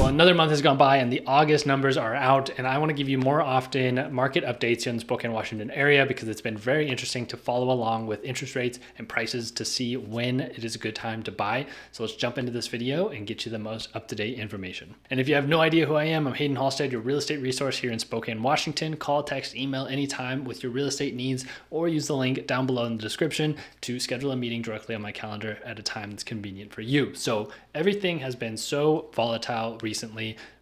Well, another month has gone by and the August numbers are out, and I want to give you more often market updates here in the Spokane, Washington area because it's been very interesting to follow along with interest rates and prices to see when it is a good time to buy. So let's jump into this video and get you the most up-to-date information. And if you have no idea who I am, I'm Haydn Halsted, your real estate resource here in Spokane, Washington. Call, text, email anytime with your real estate needs, or use the link down below in the description to schedule a meeting directly on my calendar at a time that's convenient for you. So everything has been so volatile recently.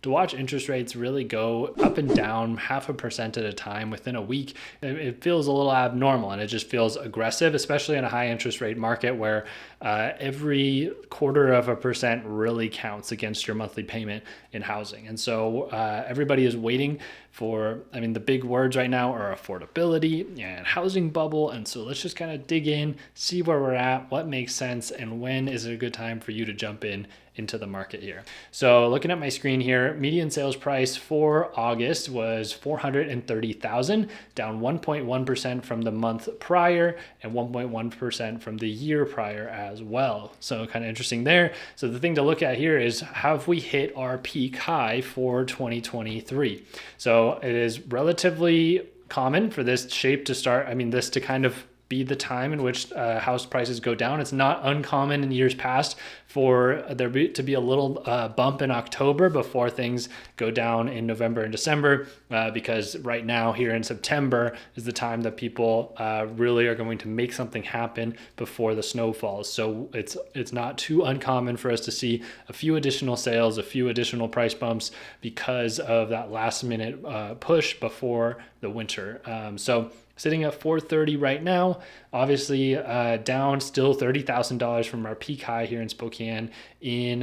To watch interest rates really go up and down 0.5% at a time within a week, it feels a little abnormal, and it just feels aggressive, especially in a high interest rate market where every 0.25% really counts against your monthly payment in housing. And so everybody is waiting for, the big words right now are affordability and housing bubble. And so let's just kind of dig in, see where we're at, what makes sense, and when is it a good time for you to jump into the market here. So looking at my screen here, median sales price for August was $430,000, down 1.1% from the month prior and 1.1% from the year prior as well. So kind of interesting there. So the thing to look at here is, have we hit our peak high for 2023? So it is relatively common for this shape to start, this to kind of be the time in which house prices go down. It's not uncommon in years past for there to be a little bump in October before things go down in November and December, because right now here in September is the time that people really are going to make something happen before the snow falls. So it's not too uncommon for us to see a few additional sales, a few additional price bumps because of that last minute push before the winter. So sitting at 430 right now, obviously down still $30,000 from our peak high here in Spokane in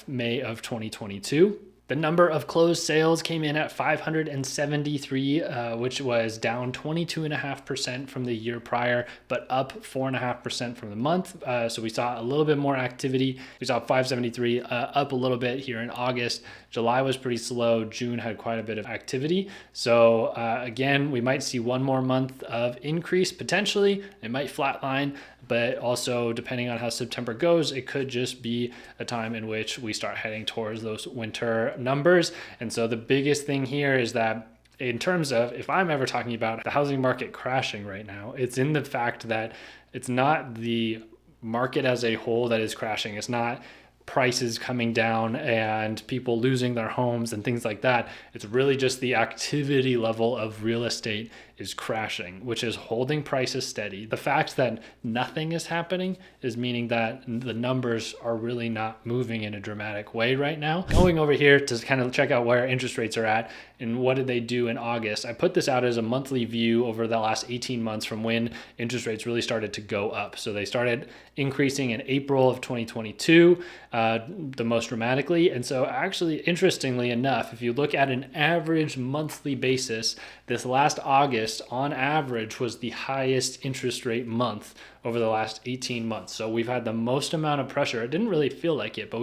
May of 2022. The number of closed sales came in at 573, which was down 22.5% from the year prior, but up 4.5% from the month. So we saw a little bit more activity. We saw 573 up a little bit here in August. July was pretty slow. June had quite a bit of activity. So again, we might see one more month of increase potentially. It might flatline, but also depending on how September goes, it could just be a time in which we start heading towards those winter numbers. And so the biggest thing here is that in terms of, if I'm ever talking about the housing market crashing right now, it's in the fact that it's not the market as a whole that is crashing. It's not prices coming down and people losing their homes and things like that. It's really just the activity level of real estate is crashing, which is holding prices steady. The fact that nothing is happening is meaning that the numbers are really not moving in a dramatic way right now. Going over here to kind of check out where interest rates are at and what did they do in August. I put this out as a monthly view over the last 18 months from when interest rates really started to go up. So they started increasing in April of 2022, the most dramatically. And so actually, interestingly enough, if you look at an average monthly basis, this last August on average was the highest interest rate month over the last 18 months. So we've had the most amount of pressure. It didn't really feel like it, but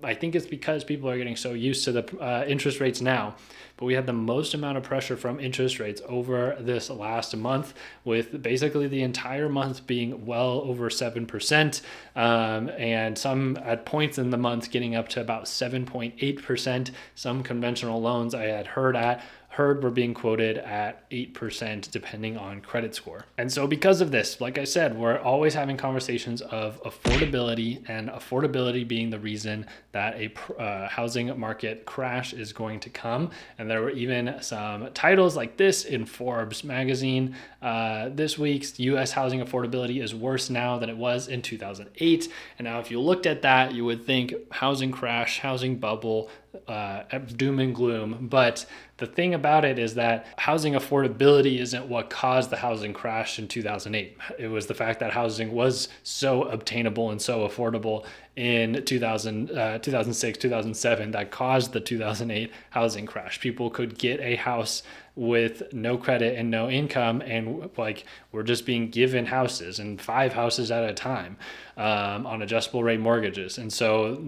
I think it's because people are getting so used to the interest rates now. But we had the most amount of pressure from interest rates over this last month, with basically the entire month being well over 7%, and some at points in the month getting up to about 7.8%. Some conventional loans I had heard were being quoted at 8% depending on credit score. And so because of this, like I said, we're always having conversations of affordability, and affordability being the reason that a housing market crash is going to come. And there were even some titles like this in Forbes magazine. This week's U.S. housing affordability is worse now than it was in 2008. And now if you looked at that, you would think housing crash, housing bubble, doom and gloom. But the thing about it is that housing affordability isn't what caused the housing crash in 2008. It was the fact that housing was so obtainable and so affordable in 2006, 2007 that caused the 2008 housing crash. People could get a house with no credit and no income, and we're just being given houses, and 5 houses at a time on adjustable rate mortgages. And so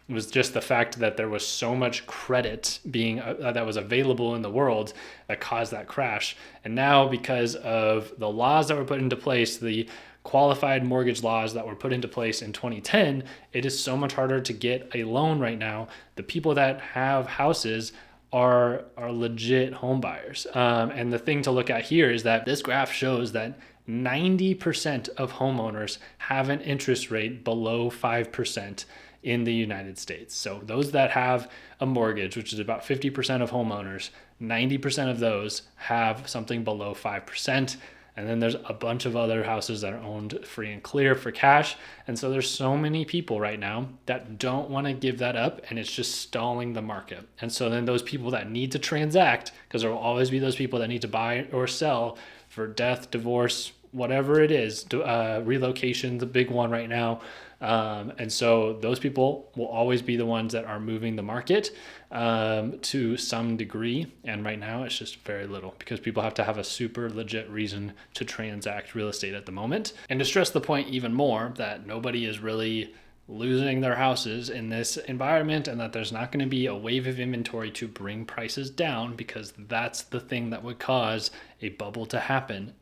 it was just the fact that there was so much credit being that was available in the world that caused that crash. And now, because of the laws that were put into place, the qualified mortgage laws that were put into place in 2010, it is so much harder to get a loan right now. The people that have houses are legit home buyers. And the thing to look at here is that this graph shows that 90% of homeowners have an interest rate below 5% in the United States. So those that have a mortgage, which is about 50% of homeowners, 90% of those have something below 5%. And then there's a bunch of other houses that are owned free and clear for cash. And so there's so many people right now that don't want to give that up, and it's just stalling the market. And so then those people that need to transact, because there will always be those people that need to buy or sell for death, divorce, whatever it is, relocation, the big one right now. And so those people will always be the ones that are moving the market to some degree. And right now it's just very little, because people have to have a super legit reason to transact real estate at the moment. And to stress the point even more, that nobody is really losing their houses in this environment, and that there's not going to be a wave of inventory to bring prices down, because that's the thing that would cause a bubble to happen.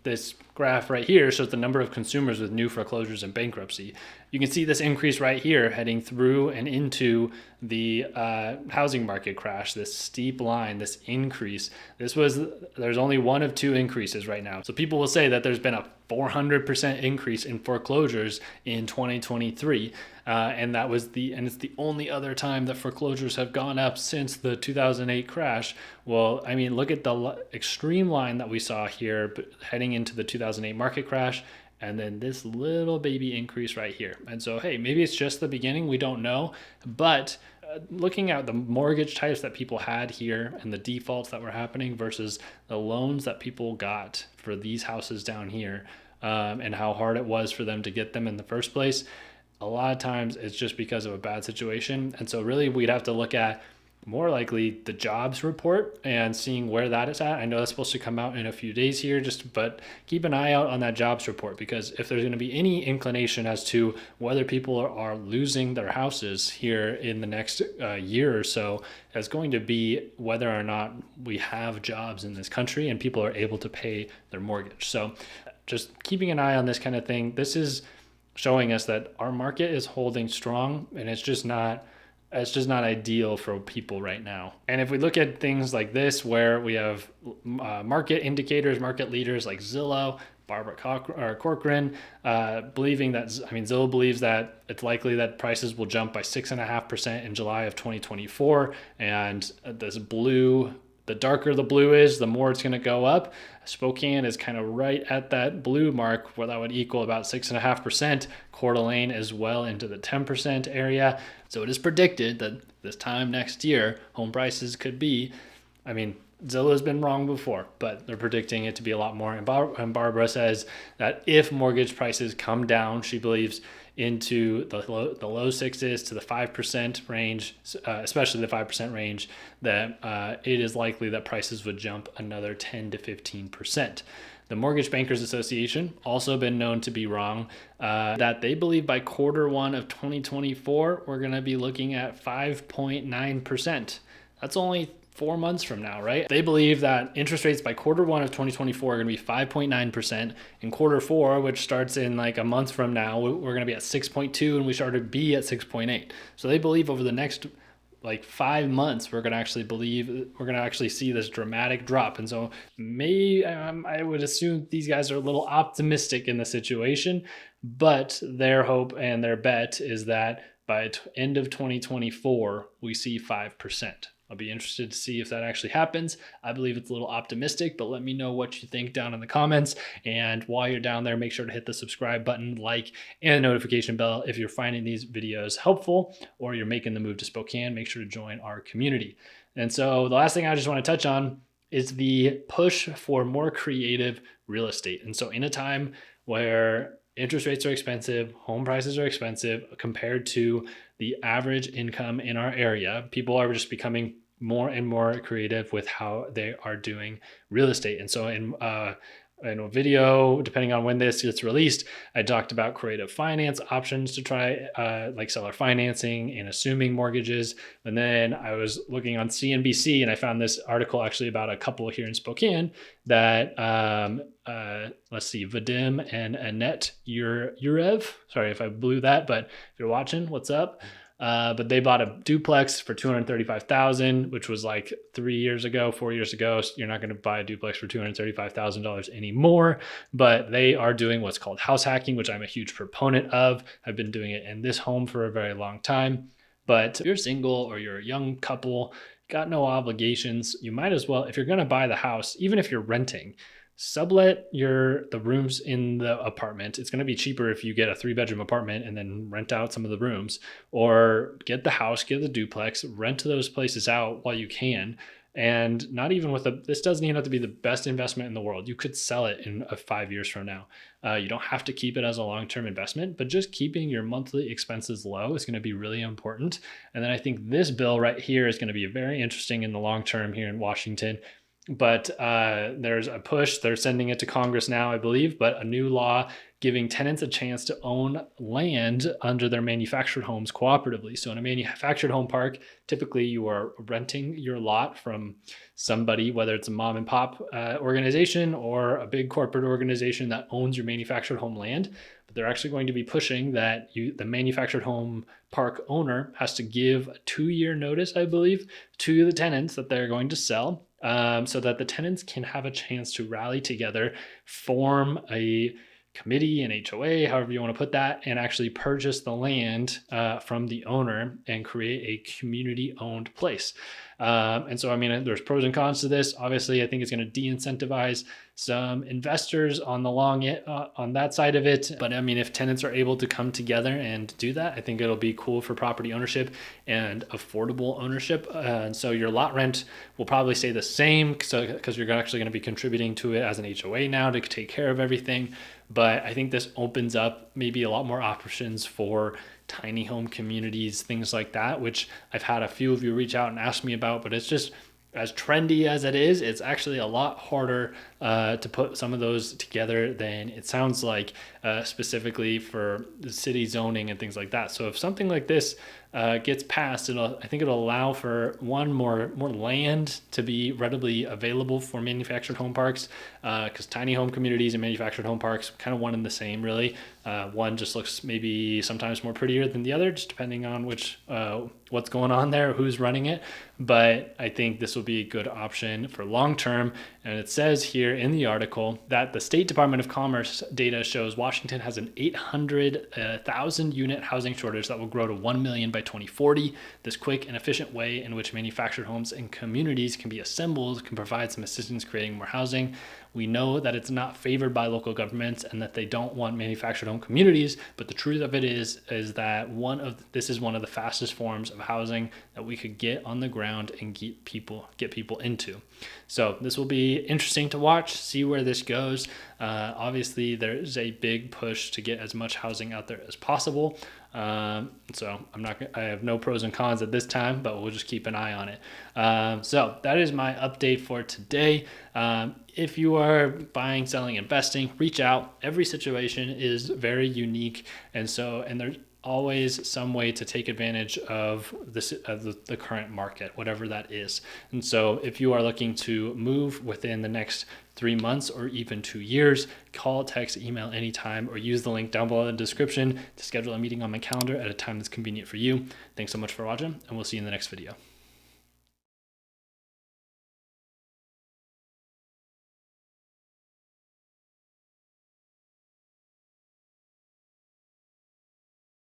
This graph right here shows the number of consumers with new foreclosures and bankruptcy. You can see this increase right here heading through and into the housing market crash, this steep line, this increase. There's only one of two increases right now. So people will say that there's been a 400% increase in foreclosures in 2023. And it's the only other time that foreclosures have gone up since the 2008 crash. Well, I mean, look at the extreme line that we saw here heading into the 2008 market crash, and then this little baby increase right here. And so, hey, maybe it's just the beginning. We don't know. But looking at the mortgage types that people had here and the defaults that were happening versus the loans that people got for these houses down here, and how hard it was for them to get them in the first place, a lot of times it's just because of a bad situation. And so really we'd have to look at more likely the jobs report and seeing where that is at. I know that's supposed to come out in a few days here, but keep an eye out on that jobs report, because if there's going to be any inclination as to whether people are losing their houses here in the next year or so, it's going to be whether or not we have jobs in this country and people are able to pay their mortgage. So just keeping an eye on this kind of thing. This is showing us that our market is holding strong, and it's just not ideal for people right now. And if we look at things like this, where we have market indicators, market leaders like Zillow, Barbara Corcoran, believing that, Zillow believes that it's likely that prices will jump by 6.5% in July of 2024. And the darker the blue is, the more it's going to go up. Spokane is kind of right at that blue mark, where that would equal about 6.5%. Coeur d'Alene is well into the 10% area. So it is predicted that this time next year, home prices could be, Zillow's been wrong before, but they're predicting it to be a lot more. And Barbara says that if mortgage prices come down, she believes, into the low sixes to the 5% range, especially the 5% range, that it is likely that prices would jump another 10 to 15%. The Mortgage Bankers Association also been known to be wrong, that they believe by Q1 of 2024, we're going to be looking at 5.9%. That's only 4 months from now, right? They believe that interest rates by Q1 of 2024 are going to be 5.9%. In Q4, which starts in like a month from now, we're going to be at 6.2, and we started to be at 6.8. So they believe over the next 5 months, we're going to actually see this dramatic drop. And so I would assume these guys are a little optimistic in the situation, but their hope and their bet is that by end of 2024, we see 5%. I'll be interested to see if that actually happens. I believe it's a little optimistic, but let me know what you think down in the comments. And while you're down there, make sure to hit the subscribe button, like, and the notification bell. If you're finding these videos helpful, or you're making the move to Spokane, make sure to join our community. And so the last thing I just want to touch on is the push for more creative real estate. And so in a time where interest rates are expensive, home prices are expensive compared to the average income in our area, people are just becoming more and more creative with how they are doing real estate. And so in in a video, depending on when this gets released, I talked about creative finance options to try, like seller financing and assuming mortgages. And then I was looking on CNBC and I found this article actually about a couple here in Spokane that, let's see, Vadim and Annette Yurev. Sorry if I blew that, but if you're watching, what's up? But they bought a duplex for $235,000, which was like 4 years ago. So you're not going to buy a duplex for $235,000 anymore. But they are doing what's called house hacking, which I'm a huge proponent of. I've been doing it in this home for a very long time. But if you're single or you're a young couple, got no obligations, you might as well, if you're going to buy the house, even if you're renting, sublet the rooms in the apartment. It's going to be cheaper if you get a 3-bedroom apartment and then rent out some of the rooms, or get the house, get the duplex, rent those places out while you can. And not even this doesn't even have to be the best investment in the world. You could sell it in 5 years from now. You don't have to keep it as a long-term investment, but just keeping your monthly expenses low is going to be really important. And then I think this bill right here is going to be very interesting in the long term here in Washington. But there's a push. They're sending it to Congress now, I believe, but a new law giving tenants a chance to own land under their manufactured homes cooperatively. So in a manufactured home park, typically you are renting your lot from somebody, whether it's a mom and pop organization or a big corporate organization that owns your manufactured home land. But they're actually going to be pushing that the manufactured home park owner has to give a 2-year notice, I believe, to the tenants that they're going to sell. So that the tenants can have a chance to rally together, form a committee, an HOA, however you want to put that, and actually purchase the land from the owner and create a community-owned place. And so, I mean, there's pros and cons to this. Obviously, I think it's going to de-incentivize some investors on that side of it. But I mean, if tenants are able to come together and do that, I think it'll be cool for property ownership and affordable ownership. And so your lot rent will probably stay the same because you're actually going to be contributing to it as an HOA now to take care of everything. But I think this opens up maybe a lot more options for tiny home communities, things like that, which I've had a few of you reach out and ask me about, but it's just, as trendy as it is, it's actually a lot harder to put some of those together than it sounds like, specifically for the city zoning and things like that. So if something like this gets passed, I think it'll allow for more land to be readily available for manufactured home parks, because tiny home communities and manufactured home parks kind of one and the same, really. One just looks maybe sometimes more prettier than the other, just depending on what's going on there, who's running it. But I think this will be a good option for long term. And it says here in the article that the State Department of Commerce data shows Washington has an 800,000 unit housing shortage that will grow to 1 million by 2040. This quick and efficient way in which manufactured homes and communities can be assembled can provide some assistance creating more housing. We know that it's not favored by local governments and that they don't want manufactured home communities, but the truth of it is that this is one of the fastest forms of housing that we could get on the ground and get people into. So this will be interesting to watch, see where this goes. Obviously, there's a big push to get as much housing out there as possible. So I have no pros and cons at this time, but we'll just keep an eye on it. So that is my update for today. If you are buying, selling, investing, reach out. Every situation is very unique. And there's always some way to take advantage of the current market, whatever that is. And so if you are looking to move within the next 3 months or even 2 years, call, text, email anytime, or use the link down below in the description to schedule a meeting on my calendar at a time that's convenient for you. Thanks so much for watching, and we'll see you in the next video.